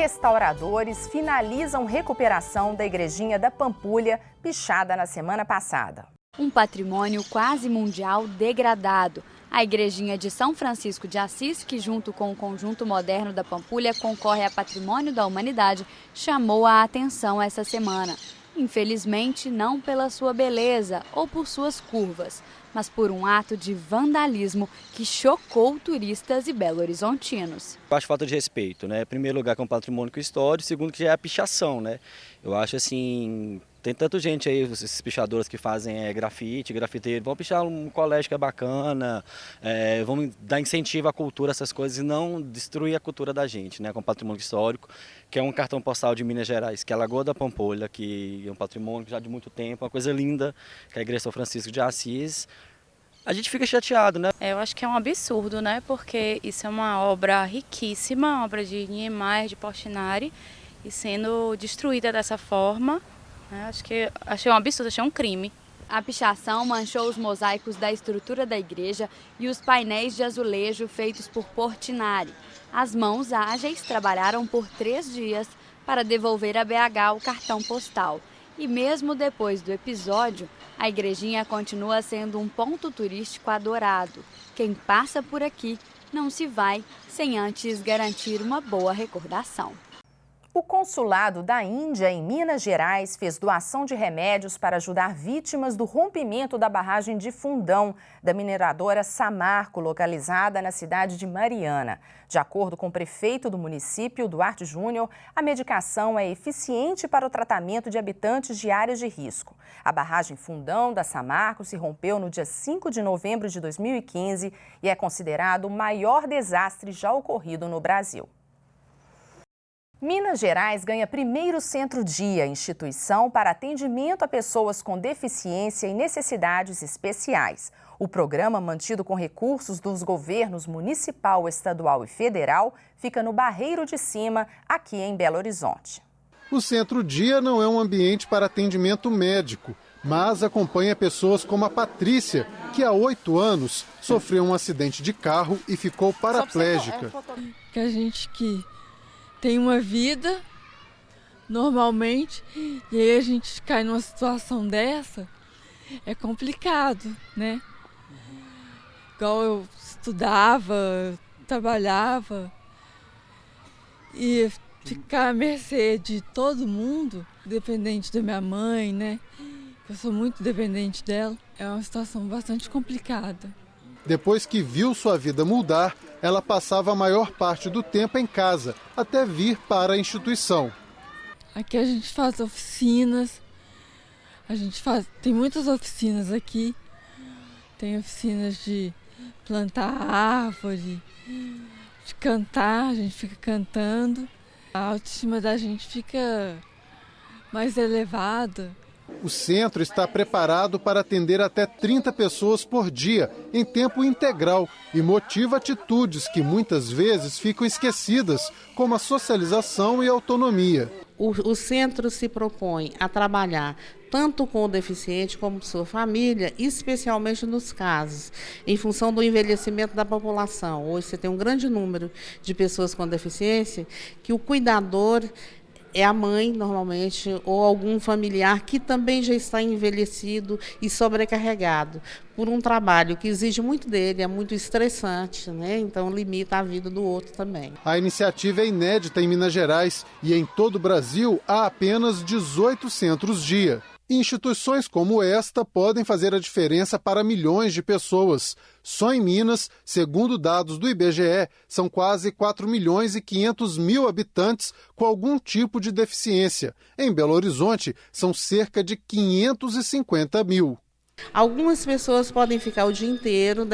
restauradores finalizam recuperação da igrejinha da Pampulha, pichada na semana passada. Um patrimônio quase mundial degradado. A igrejinha de São Francisco de Assis, que junto com o conjunto moderno da Pampulha concorre a Patrimônio da Humanidade, chamou a atenção essa semana. Infelizmente, não pela sua beleza ou por suas curvas, mas por um ato de vandalismo que chocou turistas e belo-horizontinos. Eu acho falta de respeito, né? Em primeiro lugar, que é um patrimônio histórico, segundo, que já é a pichação, né? Eu acho assim, tem tanta gente aí, esses pichadores que fazem grafiteiro, vão pichar um colégio que é bacana, vamos dar incentivo à cultura, essas coisas, e não destruir a cultura da gente, né? Com patrimônio histórico, que é um cartão postal de Minas Gerais, que é a Lagoa da Pampulha, que é um patrimônio já de muito tempo, uma coisa linda, que é a igreja São Francisco de Assis. A gente fica chateado, né? Eu acho que é um absurdo, né? Porque isso é uma obra riquíssima, obra de Niemeyer, de Portinari, e sendo destruída dessa forma, né? Achei um absurdo, achei um crime. A pichação manchou os mosaicos da estrutura da igreja e os painéis de azulejo feitos por Portinari. As mãos ágeis trabalharam por 3 dias para devolver a BH o cartão postal. E mesmo depois do episódio, a igrejinha continua sendo um ponto turístico adorado. Quem passa por aqui não se vai sem antes garantir uma boa recordação. O Consulado da Índia em Minas Gerais fez doação de remédios para ajudar vítimas do rompimento da barragem de Fundão, da mineradora Samarco, localizada na cidade de Mariana. De acordo com o prefeito do município, Duarte Júnior, a medicação é eficiente para o tratamento de habitantes de áreas de risco. A barragem Fundão da Samarco se rompeu no dia 5 de novembro de 2015 e é considerado o maior desastre já ocorrido no Brasil. Minas Gerais ganha primeiro Centro-Dia, instituição para atendimento a pessoas com deficiência e necessidades especiais. O programa, mantido com recursos dos governos municipal, estadual e federal, fica no Barreiro de Cima, aqui em Belo Horizonte. O Centro-Dia não é um ambiente para atendimento médico, mas acompanha pessoas como a Patrícia, que há 8 anos sofreu um acidente de carro e ficou paraplégica. Que a gente que tem uma vida normalmente e aí a gente cai numa situação dessa, é complicado, né? Igual eu estudava, trabalhava e ficar à mercê de todo mundo, dependente da minha mãe, né? Eu sou muito dependente dela, é uma situação bastante complicada. Depois que viu sua vida mudar, ela passava a maior parte do tempo em casa, até vir para a instituição. Aqui a gente faz oficinas, tem muitas oficinas aqui. Tem oficinas de plantar árvore, de cantar, a gente fica cantando. A autoestima da gente fica mais elevada. O centro está preparado para atender até 30 pessoas por dia, em tempo integral, e motiva atitudes que muitas vezes ficam esquecidas, como a socialização e a autonomia. O centro se propõe a trabalhar tanto com o deficiente como sua família, especialmente nos casos, em função do envelhecimento da população. Hoje você tem um grande número de pessoas com deficiência que o cuidador é a mãe, normalmente, ou algum familiar que também já está envelhecido e sobrecarregado por um trabalho que exige muito dele, é muito estressante, né? Então limita a vida do outro também. A iniciativa é inédita em Minas Gerais e em todo o Brasil há apenas 18 centros-dia. Instituições como esta podem fazer a diferença para milhões de pessoas. Só em Minas, segundo dados do IBGE, são quase 4 milhões e 500 mil habitantes com algum tipo de deficiência. Em Belo Horizonte, são cerca de 550 mil. Algumas pessoas podem ficar o dia inteiro,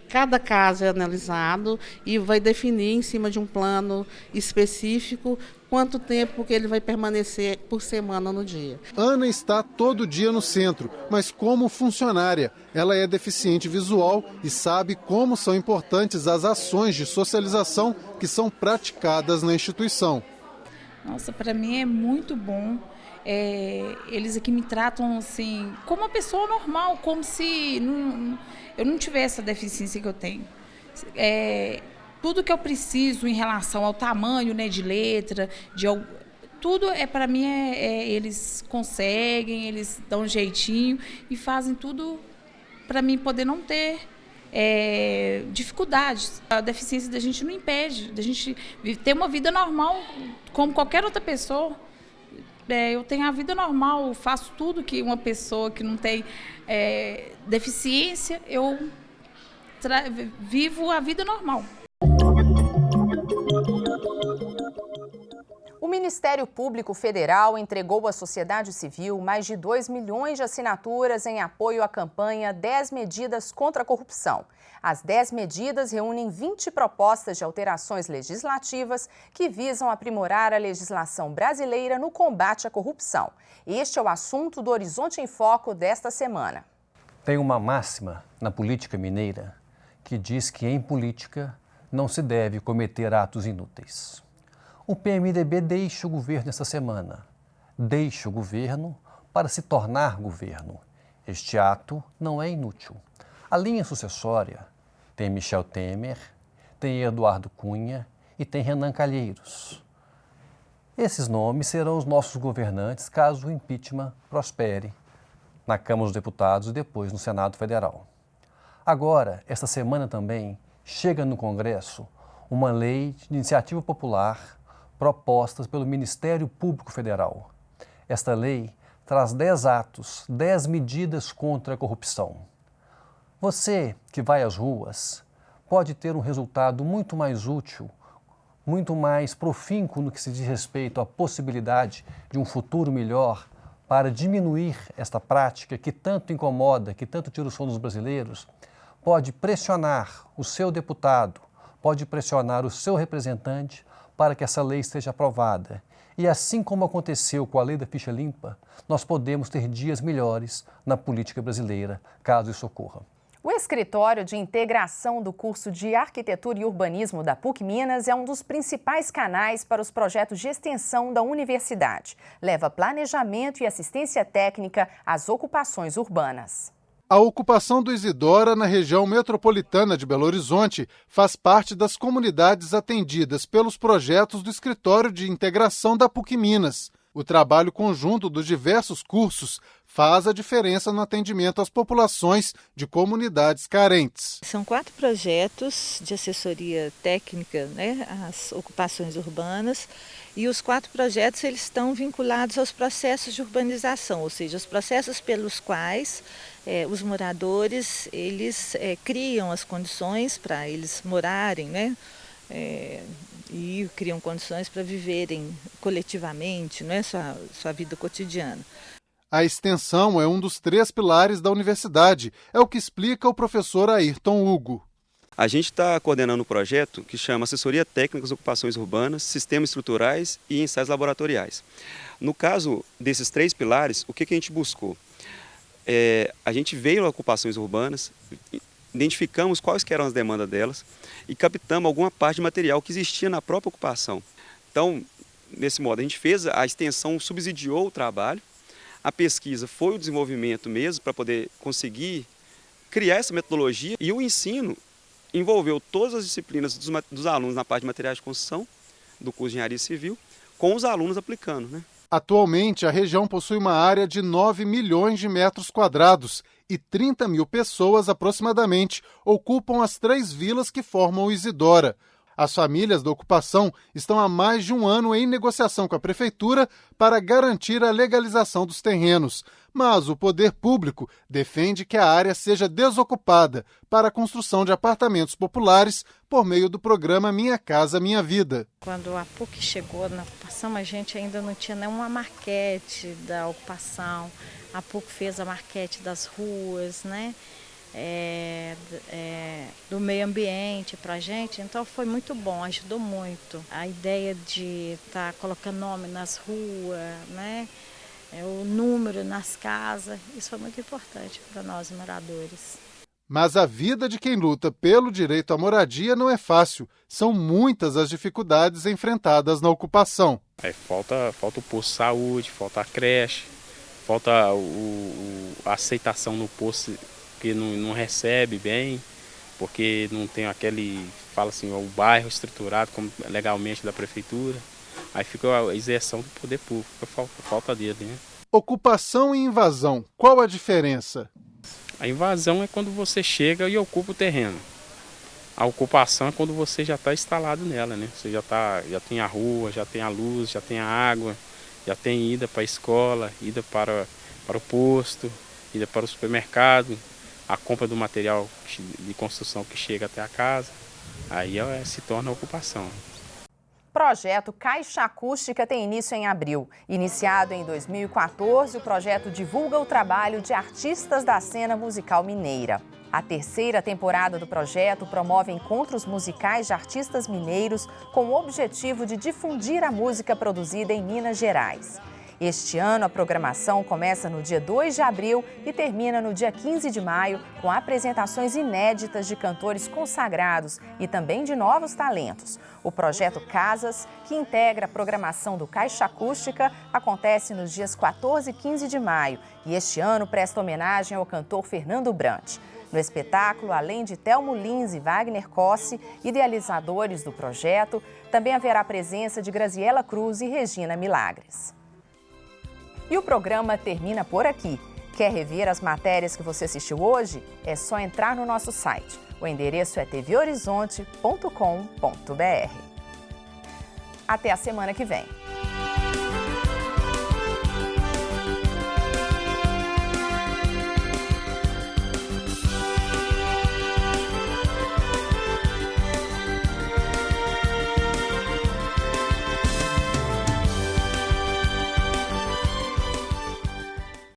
cada caso é analisado e vai definir em cima de um plano específico quanto tempo que ele vai permanecer por semana no dia. Ana está todo dia no centro, mas como funcionária. Ela é deficiente visual e sabe como são importantes as ações de socialização que são praticadas na instituição. Nossa, para mim é muito bom. Eles aqui me tratam assim, como uma pessoa normal, como se eu não tivesse a deficiência que eu tenho. tudo que eu preciso em relação ao tamanho, né, de letra, tudo para mim eles conseguem, eles dão um jeitinho e fazem tudo para mim poder não ter dificuldades. A deficiência da gente não impede, da gente ter uma vida normal como qualquer outra pessoa. Eu tenho a vida normal, faço tudo que uma pessoa que não tem deficiência, eu vivo a vida normal. O Ministério Público Federal entregou à sociedade civil mais de 2 milhões de assinaturas em apoio à campanha 10 Medidas contra a Corrupção. As 10 medidas reúnem 20 propostas de alterações legislativas que visam aprimorar a legislação brasileira no combate à corrupção. Este é o assunto do Horizonte em Foco desta semana. Tem uma máxima na política mineira que diz que em política não se deve cometer atos inúteis. O PMDB deixa o governo esta semana. Deixa o governo para se tornar governo. Este ato não é inútil. A linha sucessória tem Michel Temer, tem Eduardo Cunha e tem Renan Calheiros. Esses nomes serão os nossos governantes caso o impeachment prospere na Câmara dos Deputados e depois no Senado Federal. Agora, esta semana também, chega no Congresso uma lei de iniciativa popular propostas pelo Ministério Público Federal. Esta lei traz 10 atos, 10 medidas contra a corrupção. Você que vai às ruas pode ter um resultado muito mais útil, muito mais profícuo no que se diz respeito à possibilidade de um futuro melhor para diminuir esta prática que tanto incomoda, que tanto tira o sono dos brasileiros. Pode pressionar o seu deputado, pode pressionar o seu representante para que essa lei seja aprovada. E assim como aconteceu com a lei da ficha limpa, nós podemos ter dias melhores na política brasileira, caso isso ocorra. O Escritório de Integração do curso de Arquitetura e Urbanismo da PUC Minas é um dos principais canais para os projetos de extensão da universidade. Leva planejamento e assistência técnica às ocupações urbanas. A ocupação do Isidora na região metropolitana de Belo Horizonte faz parte das comunidades atendidas pelos projetos do Escritório de Integração da PUC Minas. O trabalho conjunto dos diversos cursos faz a diferença no atendimento às populações de comunidades carentes. São 4 projetos de assessoria técnica, às ocupações urbanas, e os 4 projetos eles estão vinculados aos processos de urbanização, ou seja, os processos pelos quais os moradores eles criam as condições para eles morarem, e criam condições para viverem coletivamente, sua vida cotidiana. A extensão é um dos 3 pilares da universidade, é o que explica o professor Ayrton Hugo. A gente está coordenando um projeto que chama Assessoria Técnica das Ocupações Urbanas, Sistemas Estruturais e Ensaios Laboratoriais. No caso desses 3 pilares, o que a gente buscou? A gente veio a ocupações urbanas, identificamos quais que eram as demandas delas e captamos alguma parte de material que existia na própria ocupação. Então, nesse modo, a gente fez a extensão, subsidiou o trabalho, a pesquisa foi o desenvolvimento mesmo para poder conseguir criar essa metodologia e o ensino envolveu todas as disciplinas dos alunos na parte de materiais de construção do curso de Engenharia Civil, com os alunos aplicando, Atualmente, a região possui uma área de 9 milhões de metros quadrados e 30 mil pessoas, aproximadamente, ocupam as 3 vilas que formam o Isidora. As famílias da ocupação estão há mais de um ano em negociação com a prefeitura para garantir a legalização dos terrenos. Mas o poder público defende que a área seja desocupada para a construção de apartamentos populares por meio do programa Minha Casa Minha Vida. Quando a PUC chegou na ocupação, a gente ainda não tinha nenhuma maquete da ocupação. A PUC fez a maquete das ruas, do meio ambiente para a gente, então foi muito bom, ajudou muito. A ideia de estar colocando nome nas ruas, o número nas casas, isso foi muito importante para nós moradores. Mas a vida de quem luta pelo direito à moradia não é fácil. São muitas as dificuldades enfrentadas na ocupação. Falta o posto de saúde, falta a creche, falta a aceitação no posto que não recebe bem, porque não tem fala assim, o bairro estruturado como legalmente da prefeitura. Aí fica a isenção do poder público, fica a falta dele, né? Ocupação e invasão, qual a diferença? A invasão é quando você chega e ocupa o terreno. A ocupação é quando você já está instalado nela, né? Você já tem a rua, já tem a luz, já tem a água, já tem ida para a escola, ida para o posto, ida para o supermercado, a compra do material de construção que chega até a casa. Aí se torna ocupação. Projeto Caixa Acústica tem início em abril. Iniciado em 2014, o projeto divulga o trabalho de artistas da cena musical mineira. A terceira temporada do projeto promove encontros musicais de artistas mineiros com o objetivo de difundir a música produzida em Minas Gerais. Este ano, a programação começa no dia 2 de abril e termina no dia 15 de maio, com apresentações inéditas de cantores consagrados e também de novos talentos. O projeto Casas, que integra a programação do Caixa Acústica, acontece nos dias 14 e 15 de maio e este ano presta homenagem ao cantor Fernando Brant. No espetáculo, além de Telmo Lins e Wagner Cossi, idealizadores do projeto, também haverá a presença de Graziela Cruz e Regina Milagres. E o programa termina por aqui. Quer rever as matérias que você assistiu hoje? É só entrar no nosso site. O endereço é tvhorizonte.com.br. Até a semana que vem.